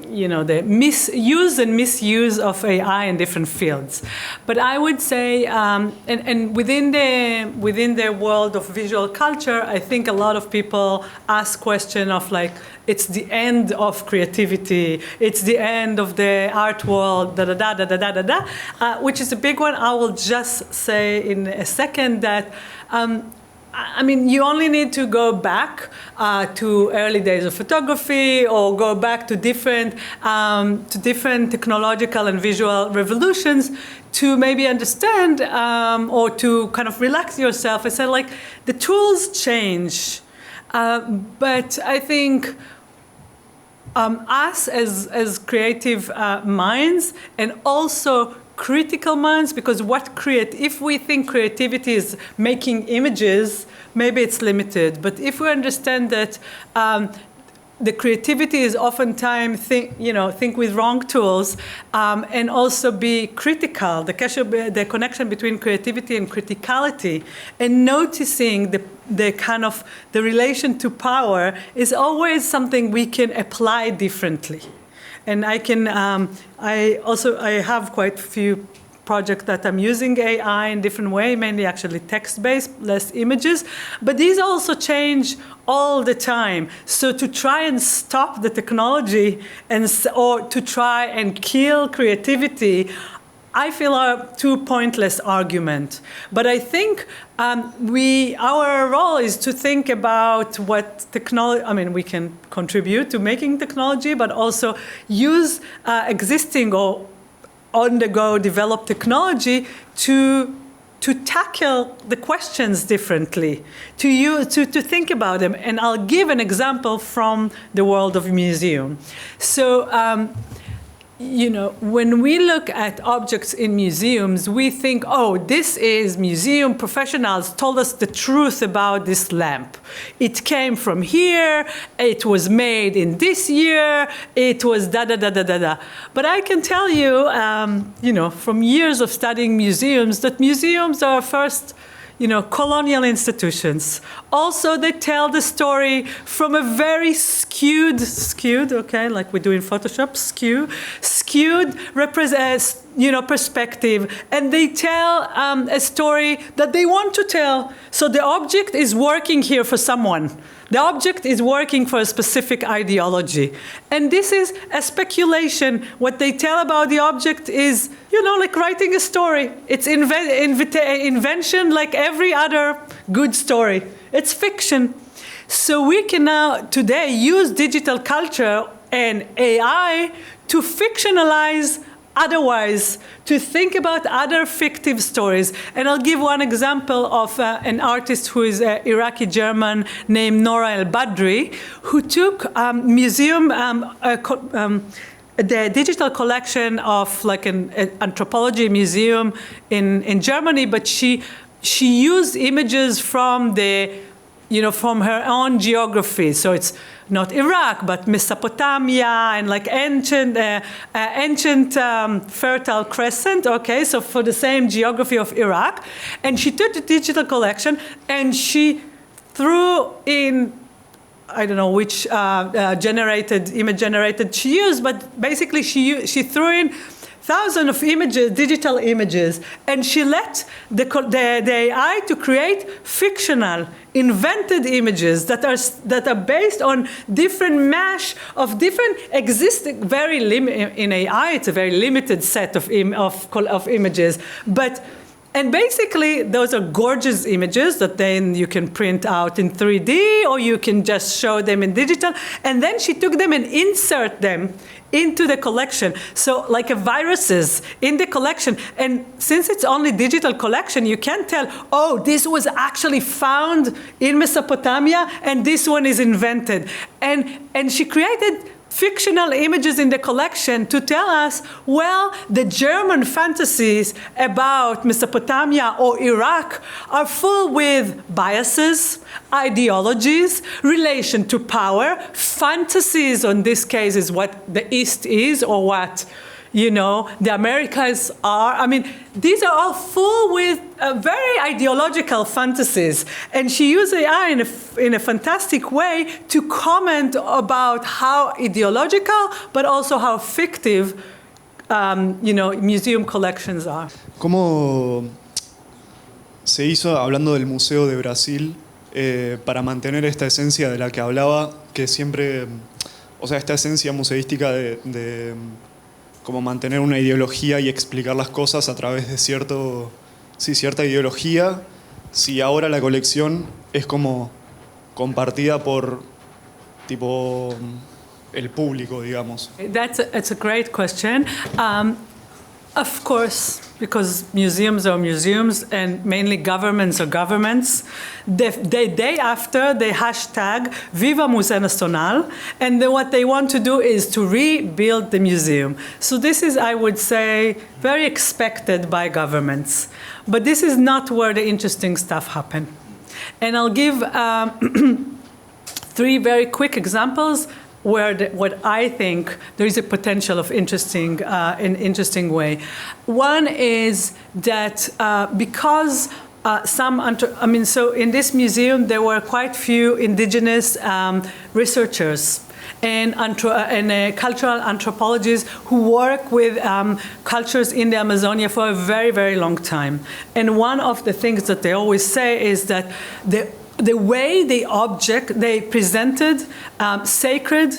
you know, the misuse and misuse of AI in different fields. But I would say, and within the world of visual culture, I think a lot of people ask question of like, it's the end of creativity, it's the end of the art world, da da da da da da da, which is a big one. I will just say in a second that I mean, you only need to go back to early days of photography or go back to different technological and visual revolutions to maybe understand or to kind of relax yourself and say, like, the tools change. But I think us as creative minds and also critical minds, because if we think creativity is making images, maybe it's limited. But if we understand that the creativity is oftentimes think with wrong tools, and also be critical, the connection between creativity and criticality, and noticing the kind of the relation to power is always something we can apply differently. And I have quite a few projects that I'm using AI in different way, mainly actually text-based, less images. But these also change all the time. So to try and stop the technology or to try and kill creativity, I feel are two pointless arguments. But I think our role is to think about what technology, I mean, we can contribute to making technology, but also use existing or on-the-go developed technology to tackle the questions differently, to think about them. And I'll give an example from the world of museum. So, you know, when we look at objects in museums, we think, oh, this is museum professionals told us the truth about this lamp. It came from here, it was made in this year, it was da-da-da-da-da-da. But I can tell you, you know, from years of studying museums, that museums are first, you know, colonial institutions. Also, they tell the story from a very skewed, okay, like we do in Photoshop, skewed perspective, and they tell a story that they want to tell. So the object is working here for someone. The object is working for a specific ideology. And this is a speculation. What they tell about the object is, you know, like writing a story. It's invention like every other good story. It's fiction. So we can now, today, use digital culture and AI to fictionalize otherwise, to think about other fictive stories. And I'll give one example of an artist who is Iraqi-German named Nora El-Badri, who took the digital collection of like an anthropology museum in Germany, but she used images from from her own geography. So it's not Iraq, but Mesopotamia and like ancient Fertile Crescent, okay, so for the same geography of Iraq. And she took the digital collection and she threw in, I don't know which image generated she used, but basically she threw in thousands of images, digital images, and she let the AI to create fictional, invented images that are based on different mesh of different existing, in AI, it's a very limited set of images, but And basically, those are gorgeous images that then you can print out in 3D, or you can just show them in digital. And then she took them and insert them into the collection. So like a viruses in the collection. And since it's only digital collection, you can't tell, oh, this was actually found in Mesopotamia and this one is invented. And she created fictional images in the collection to tell us, well, the German fantasies about Mesopotamia or Iraq are full with biases, ideologies, relation to power, fantasies, in this case, is what the East is or what, you know, the Americas are. I mean, these are all full with very ideological fantasies. And she used AI in a fantastic way to comment about how ideological, but also how fictive, you know, museum collections are.
¿Cómo se hizo, hablando del Museo de Brasil, para mantener esta esencia de la que hablaba, que siempre, o sea, esta esencia museística de como mantener una ideología y explicar las cosas a través de cierta ideología, si ahora la colección es como compartida por tipo el público, digamos?
That's a great question. Of course, because museums are museums and mainly governments are governments, the day after they hashtag Viva Museu Nacional, and then what they want to do is to rebuild the museum. So this is, I would say, very expected by governments. But this is not where the interesting stuff happen. And I'll give 3 very quick examples where what I think there is a potential of interesting, in interesting way. One is that because so in this museum there were quite few indigenous researchers and cultural anthropologists who work with cultures in the Amazonia for a very, very long time. And one of the things that they always say is that the way they presented sacred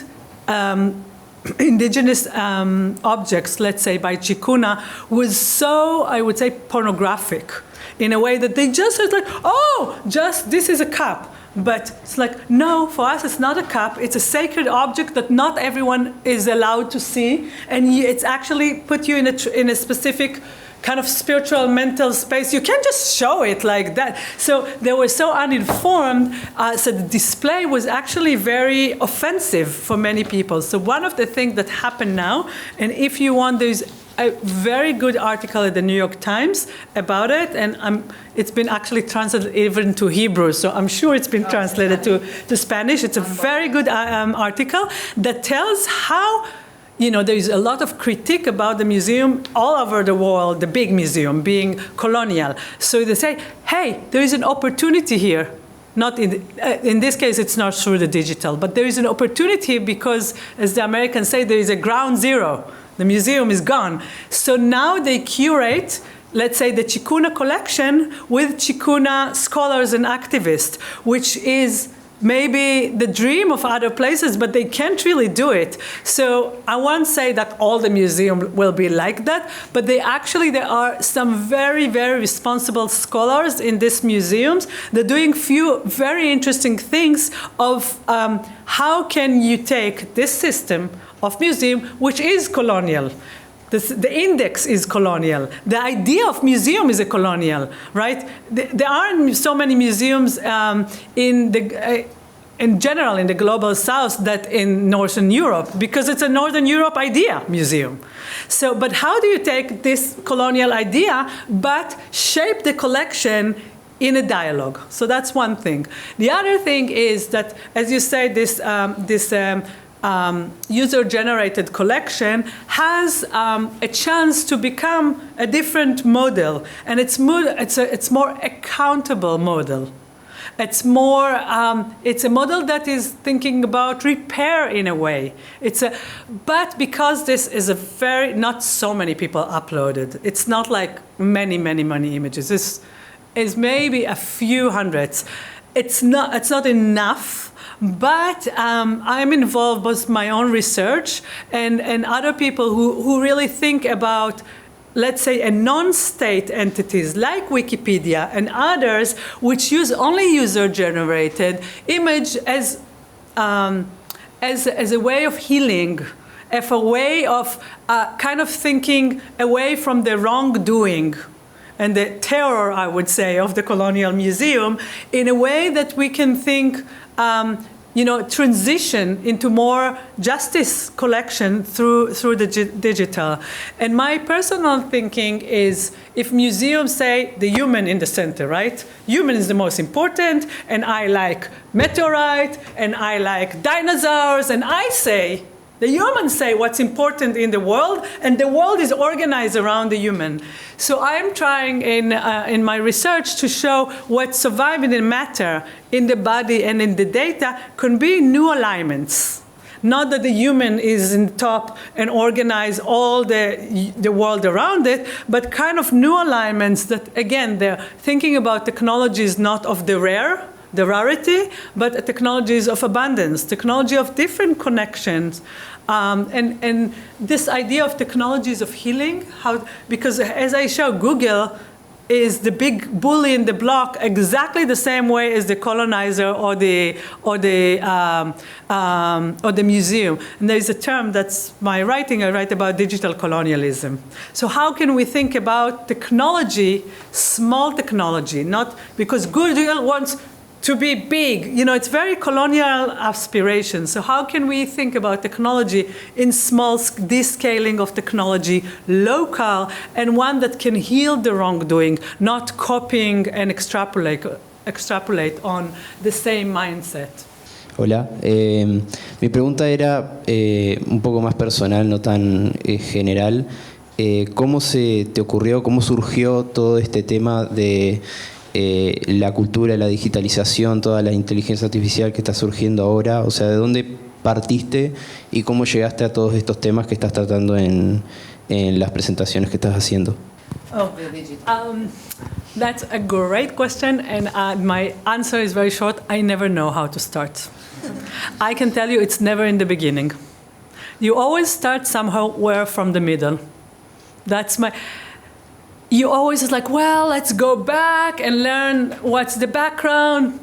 indigenous objects, let's say by Chikuna, was so, I would say, pornographic in a way that they just said like, oh, just this is a cup. But it's like, no, for us it's not a cup, it's a sacred object that not everyone is allowed to see, and it's actually put you in a specific kind of spiritual, mental space. You can't just show it like that. So they were so uninformed, so the display was actually very offensive for many people. So one of the things that happened now, and if you want, there's a very good article at the New York Times about it, and it's been actually translated even to Hebrew, so I'm sure it's been translated to Spanish. It's a very good article that tells how, you know, there is a lot of critique about the museum all over the world, the big museum being colonial. So they say, hey, there is an opportunity here. Not in this case, it's not through the digital, but there is an opportunity because, as the Americans say, there is a ground zero. The museum is gone. So now they curate, let's say, the Chikuna collection with Chikuna scholars and activists, which is maybe the dream of other places, but they can't really do it. So I won't say that all the museum will be like that, but there are some very, very responsible scholars in these museums. They're doing few very interesting things of how can you take this system of museum, which is colonial. The index is colonial. The idea of museum is a colonial, right? There aren't so many museums in general in the global south that in Northern Europe, because it's a Northern Europe idea museum. So, but how do you take this colonial idea but shape the collection in a dialogue? So that's one thing. The other thing is that, as you say, this user-generated collection has a chance to become a different model, and it's more accountable model. It's more, it's a model that is thinking about repair in a way. But because this is not so many people uploaded, it's not like many images. This is maybe a few hundreds. It's not enough. But I'm involved with my own research and other people who really think about let's say, a non-state entities like Wikipedia and others, which use only user-generated image as a way of healing, as a way of kind of thinking away from the wrongdoing and the terror, I would say, of the Colonial Museum, in a way that we can think, transition into more justice collection through the digital. And my personal thinking is, if museums say the human in the center, right? Human is the most important, and I like meteorite, and I like dinosaurs, and I say, the humans say what's important in the world, and the world is organized around the human. So I'm trying in my research to show what surviving in matter, in the body and in the data, can be new alignments. Not that the human is in top and organize all the world around it, but kind of new alignments that, again, they're thinking about technologies not of the rarity, but technologies of abundance, technology of different connections. And this idea of technologies of healing, because as I show, Google is the big bully in the block exactly the same way as the colonizer or the museum. And there's a term that's my writing, I write about digital colonialism. So how can we think about technology, small technology, not because Google wants to be big, it's very colonial aspiration. So how can we think about technology in small descaling of technology, local, and one that can heal the wrongdoing, not copying and extrapolate on the same mindset?
Hola, mi pregunta era un poco más personal, no tan general. ¿Cómo se te ocurrió, cómo surgió todo este tema de la cultura, la digitalización, toda la inteligencia artificial que está surgiendo ahora? O sea, ¿de dónde partiste y cómo llegaste a todos estos temas que estás tratando en las presentaciones que estás haciendo?
That's a great question, and my answer is very short. I never know how to start. I can tell you it's never in the beginning. You always start somewhere from the middle. You always is like, well, let's go back and learn what's the background.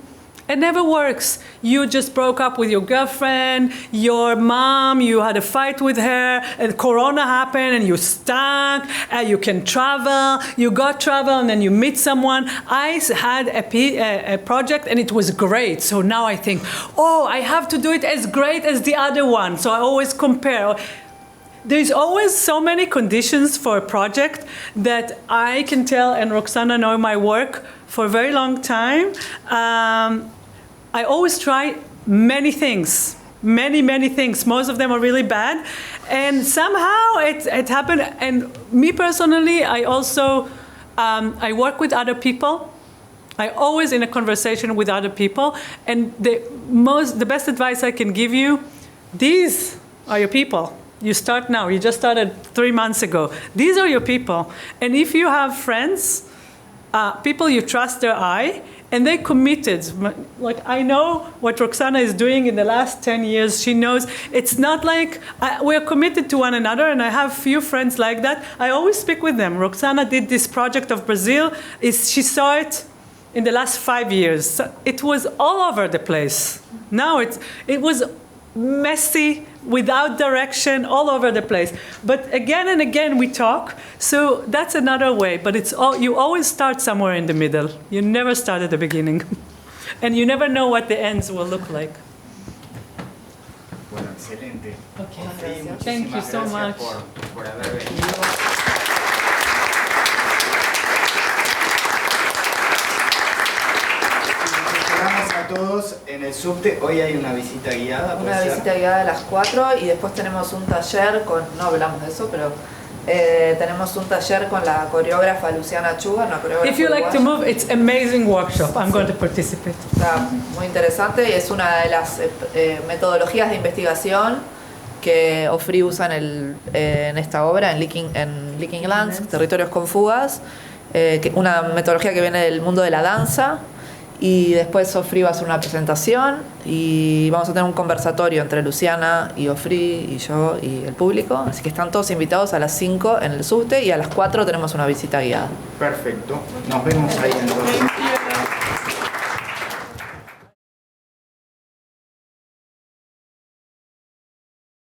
It never works. You just broke up with your girlfriend, your mom, you had a fight with her, and Corona happened, and you stuck, you can travel, you got travel, and then you meet someone. I had a project, and it was great. So now I think, I have to do it as great as the other one. So I always compare. There's always so many conditions for a project that I can tell, and Roxana know my work for a very long time. I always try many things, many things. Most of them are really bad. And somehow it happened. And me personally, I also, I work with other people. I always in a conversation with other people. And the best advice I can give you, these are your people. You start now. You just started 3 months ago. These are your people. And if you have friends, people you trust their eye, and they committed. Like I know what Roxana is doing in the last 10 years. She knows it's not like we're committed to one another, and I have few friends like that. I always speak with them. Roxana did this project of Brazil. She saw it in the last 5 years. It was all over the place. Now it was messy, without direction, all over the place. But again and again we talk. So that's another way. But you always start somewhere in the middle. You never start at the beginning. And you never know what the ends will look like.
Bueno, excelente.
Okay. Thank you so much.
Por haber venido. A todos en el subte. Hoy hay una visita guiada.
Una visita guiada a las 4 y después tenemos un taller no hablamos de eso, pero tenemos un taller con la coreógrafa Luciana Chuga, una coreógrafa
If you like to
uruguaya.
move, it's amazing workshop. I'm going to participate.
Está muy interesante y es una de las metodologías de investigación que Ofri usa en esta obra, en Leaking Lands, Territorios con Fugas, una metodología que viene del mundo de la danza Y después Ofri va a hacer una presentación y vamos a tener un conversatorio entre Luciana y Ofri y yo y el público. Así que están todos invitados a las 5 en el subte y a las 4 tenemos una visita guiada.
Perfecto. Nos vemos ahí entonces.